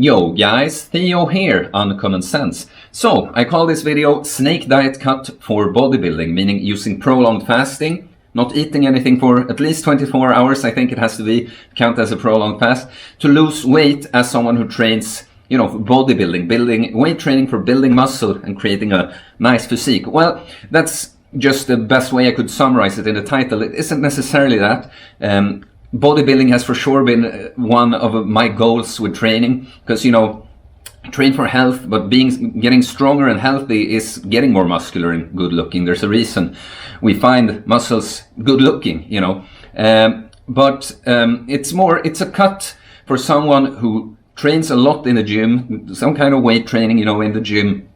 Yo guys, Theo here, Uncommon Sense. So, I call this video Snake Diet Cut for Bodybuilding, meaning using prolonged fasting, not eating anything for at least 24 hours, I think it has to be, count as a prolonged fast, to lose weight as someone who trains, for bodybuilding, building weight training for building muscle and creating a nice physique. Well, that's just the best way I could summarize it in the title. It isn't necessarily that. Bodybuilding has for sure been one of my goals with training, because train for health, but getting stronger and healthy is getting more muscular and good looking. There's a reason we find muscles good looking, but it's a cut for someone who trains a lot in the gym, some kind of weight training, in the gym,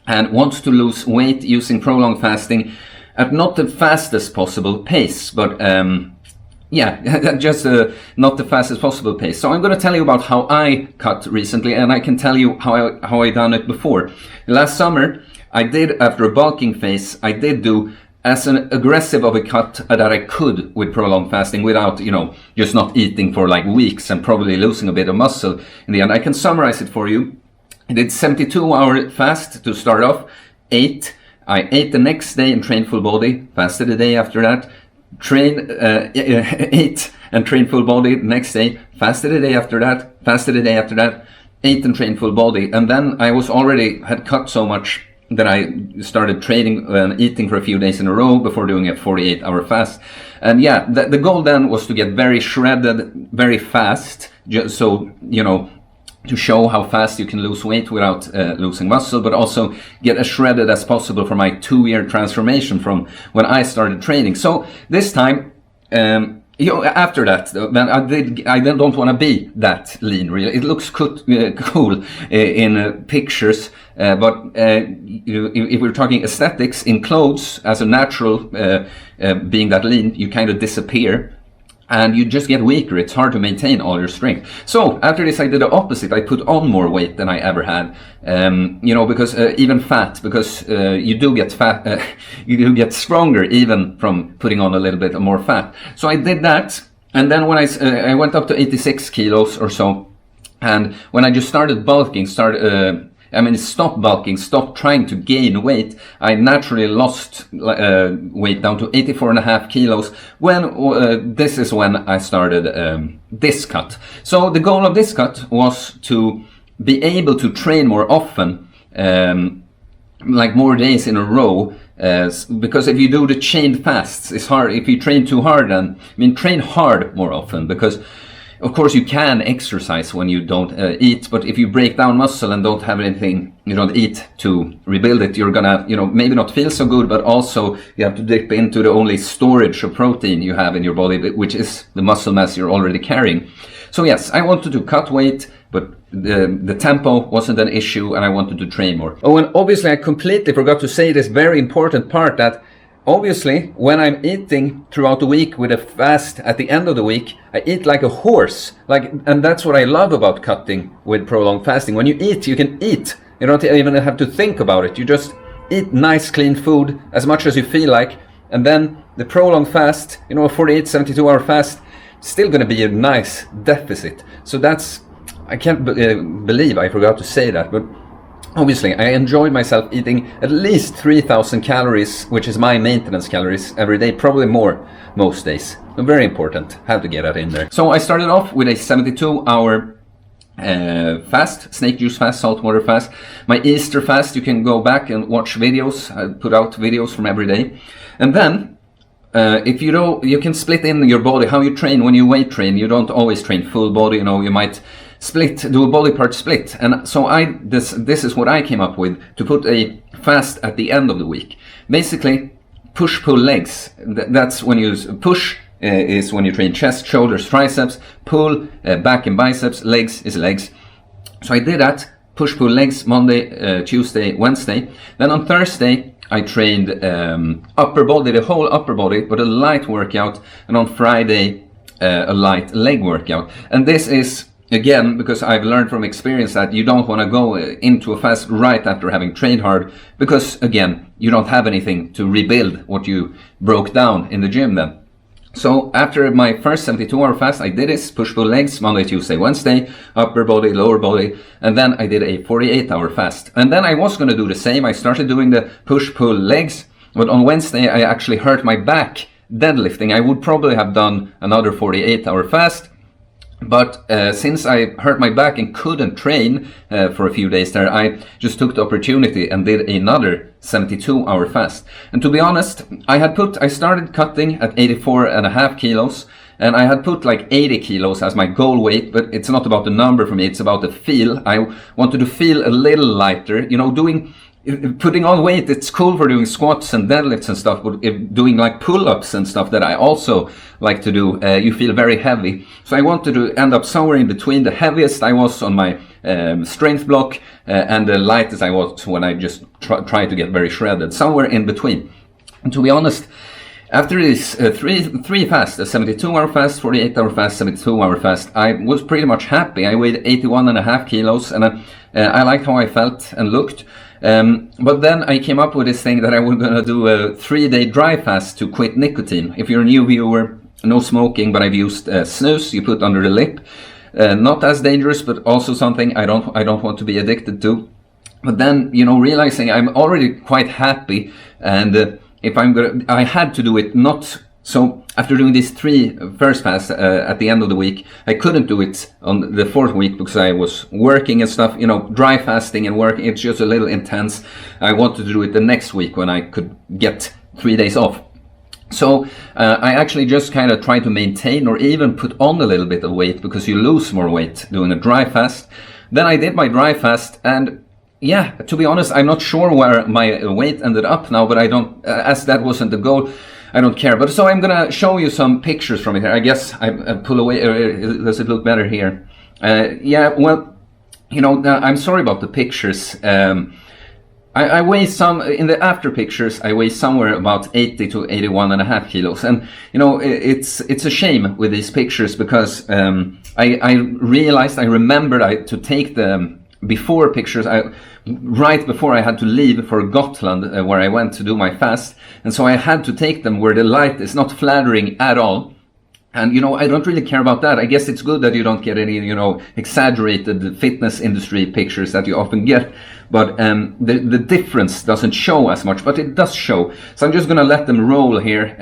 and wants to lose weight using prolonged fasting at not the fastest possible pace, but just not the fastest possible pace. So I'm going to tell you about how I cut recently, and I can tell you how I done it before. Last summer, I did, after a bulking phase, I did do as an aggressive of a cut that I could with prolonged fasting without, just not eating for like weeks and probably losing a bit of muscle in the end. I can summarize it for you. I did 72-hour fast to start off, I ate the next day and trained full body, fasted the day after that, ate and trained full body next day, fasted a day after that, fasted a day after that, ate and trained full body, and then I had cut so much that I started training and eating for a few days in a row before doing a 48-hour fast. And the goal then was to get very shredded very fast, just so to show how fast you can lose weight without losing muscle, but also get as shredded as possible for my 2-year transformation from when I started training. So this time, after that, then I don't want to be that lean, really. It looks cool in pictures, but if we're talking aesthetics, in clothes, as a natural being that lean, you kind of disappear. And you just get weaker. It's hard to maintain all your strength. So after this, I did the opposite. I put on more weight than I ever had. Because even fat, because you do get fat, you do get stronger even from putting on a little bit more fat. So I did that, and then when I went up to 86 kilos or so, and when I just started bulking, stopped bulking, stopped trying to gain weight, I naturally lost weight down to 84.5 kilos. This is when I started this cut. So the goal of this cut was to be able to train more often, like more days in a row, because if you do the chained fasts, it's hard. If you train too hard, train hard more often, because of course you can exercise when you don't eat, but if you break down muscle and don't have anything, you don't eat to rebuild it, you're gonna, maybe not feel so good, but also you have to dip into the only storage of protein you have in your body, which is the muscle mass you're already carrying. So yes, I wanted to cut weight, but the tempo wasn't an issue, and I wanted to train more. Oh, and obviously I completely forgot to say this very important part, that obviously, when I'm eating throughout the week with a fast at the end of the week, I eat like a horse. And that's what I love about cutting with prolonged fasting. When you eat, you can eat. You don't even have to think about it. You just eat nice, clean food as much as you feel like. And then the prolonged fast, a 48, 72-hour fast, still going to be a nice deficit. So I can't believe I forgot to say that, but obviously, I enjoyed myself eating at least 3,000 calories, which is my maintenance calories, every day, probably more most days. So very important, have to get that in there. So I started off with a 72-hour fast, snake juice fast, saltwater fast. My Easter fast, you can go back and watch videos. I put out videos from every day. And then, if you can split in your body, how you train when you weight train. You don't always train full body, you might do a body part split. And so this is what I came up with, to put a fast at the end of the week. Basically, push-pull legs. That's when you push is when you train chest, shoulders, triceps. Pull, back and biceps. Legs is legs. So I did that, push-pull legs, Monday, Tuesday, Wednesday. Then on Thursday, I trained upper body, the whole upper body, but a light workout. And on Friday, a light leg workout. And this is, again, because I've learned from experience that you don't want to go into a fast right after having trained hard, because again, you don't have anything to rebuild what you broke down in the gym then. So after my first 72-hour fast, I did this push-pull legs Monday, Tuesday, Wednesday, upper body, lower body, and then I did a 48-hour fast. And then I was going to do the same. I started doing the push-pull legs, but on Wednesday I actually hurt my back deadlifting. I would probably have done another 48-hour fast. But since I hurt my back and couldn't train for a few days there, I just took the opportunity and did another 72-hour fast. And to be honest, I started cutting at 84.5 kilos, and I had put like 80 kilos as my goal weight, but it's not about the number for me, it's about the feel. I wanted to feel a little lighter, you know, putting on weight. It's cool for doing squats and deadlifts and stuff, but if doing like pull-ups and stuff that I also like to do, you feel very heavy. So I wanted to end up somewhere in between. The heaviest I was on my strength block and the lightest I was when I just tried to get very shredded, somewhere in between. And to be honest, after this three fasts, a 72-hour fast, 48-hour fast, 72-hour fast, I was pretty much happy. I weighed 81.5 kilos, and I liked how I felt and looked. But then I came up with this thing that I was going to do a 3-day dry fast to quit nicotine. If you're a new viewer, no smoking, but I've used snus you put under the lip. Not as dangerous, but also something I don't want to be addicted to. But then, you know, realizing I'm already quite happy, and I had to do it not. So after doing these 3 first fasts at the end of the week, I couldn't do it on the 4th week because I was working and stuff, you know, dry fasting and working, it's just a little intense. I wanted to do it the next week when I could get 3 days off. So I actually just kind of tried to maintain or even put on a little bit of weight, because you lose more weight doing a dry fast. Then I did my dry fast, and yeah, to be honest, I'm not sure where my weight ended up now, but I don't, as that wasn't the goal, I don't care. But so I'm gonna show you some pictures from it here. I guess I pull away. Does it look better here? Yeah. Well, you know, I'm sorry about the pictures. I weigh some in the after pictures. I weigh somewhere about 80 to 81.5 kilos, and you know, it's a shame with these pictures, because I remembered to take the before pictures right before I had to leave for Gotland, where I went to do my fast, and so I had to take them where the light is not flattering at all. And you know, I don't really care about that. I guess it's good that you don't get any, you know, exaggerated fitness industry pictures that you often get, but the difference doesn't show as much, but it does show. So I'm just gonna let them roll here.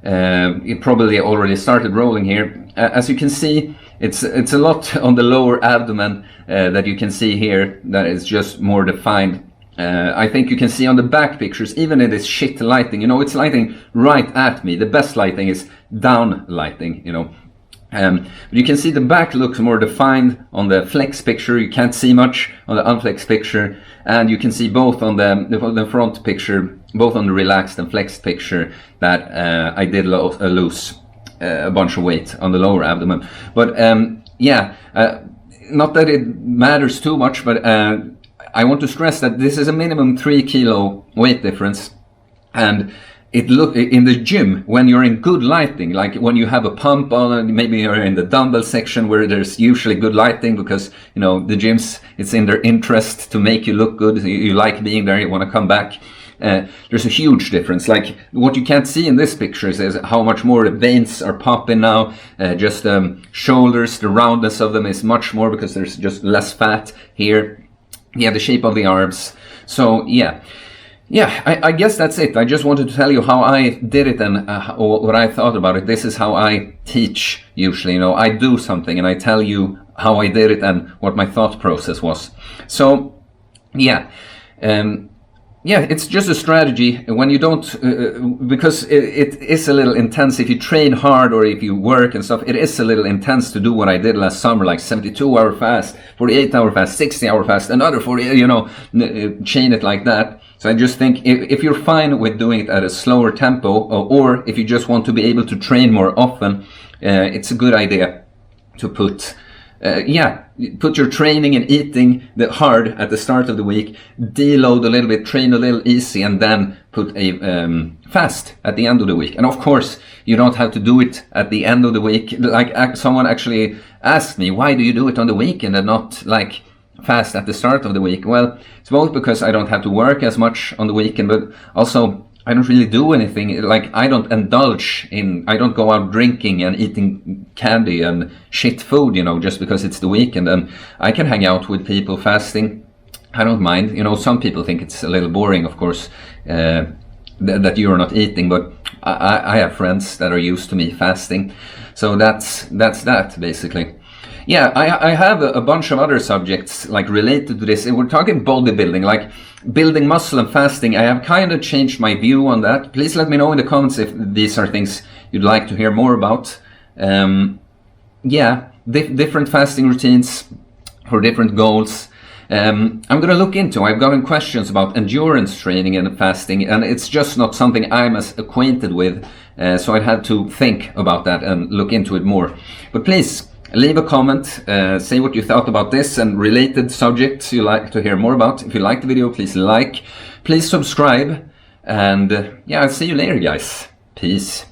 It probably already started rolling here. As you can see, it's a lot on the lower abdomen that you can see here that is just more defined. I think you can see on the back pictures, even in this shit lighting, you know, it's lighting right at me. The best lighting is down lighting, you know. But you can see the back looks more defined on the flex picture. You can't see much on the unflexed picture, and you can see both on the front picture, both on the relaxed and flexed picture, that I did lose a bunch of weight on the lower abdomen. But yeah, not that it matters too much, but I want to stress that this is a minimum 3 kilo weight difference, and it look in the gym when you're in good lighting, like when you have a pump on, and maybe you're in the dumbbell section where there's usually good lighting, because you know the gyms, it's in their interest to make you look good. You like being there, you want to come back. There's a huge difference. Like what you can't see in this picture is how much more the veins are popping now. Just shoulders, the roundness of them is much more because there's just less fat here. Yeah, the shape of the arms. So yeah, I guess that's it. I just wanted to tell you how I did it and what I thought about it. This is how I teach usually. You know, I do something and I tell you how I did it and what my thought process was. So yeah. Yeah, it's just a strategy when you don't, because it is a little intense. If you train hard or if you work and stuff, it is a little intense to do what I did last summer, like 72-hour fast, 48-hour fast, 60-hour fast, another 40, you know, chain it like that. So I just think if you're fine with doing it at a slower tempo, or if you just want to be able to train more often, it's a good idea to put your training and eating hard at the start of the week, deload a little bit, train a little easy, and then put a fast at the end of the week. And of course, you don't have to do it at the end of the week. Like someone actually asked me, why do you do it on the weekend and not like fast at the start of the week? Well, it's both because I don't have to work as much on the weekend, but also I don't really do anything. Like, I don't go out drinking and eating candy and shit food, you know, just because it's the weekend. And I can hang out with people fasting. I don't mind. You know, some people think it's a little boring, of course, that you're not eating, but I have friends that are used to me fasting. So that's that, basically. Yeah, I have a bunch of other subjects like related to this. And we're talking bodybuilding, like building muscle and fasting. I have kind of changed my view on that. Please let me know in the comments if these are things you'd like to hear more about. Yeah, different fasting routines for different goals. I'm going to look into. I've gotten questions about endurance training and fasting, and it's just not something I'm as acquainted with. So I'd have to think about that and look into it more. But please, leave a comment, say what you thought about this and related subjects you'd like to hear more about. If you liked the video, please like, please subscribe, and yeah, I'll see you later, guys. Peace.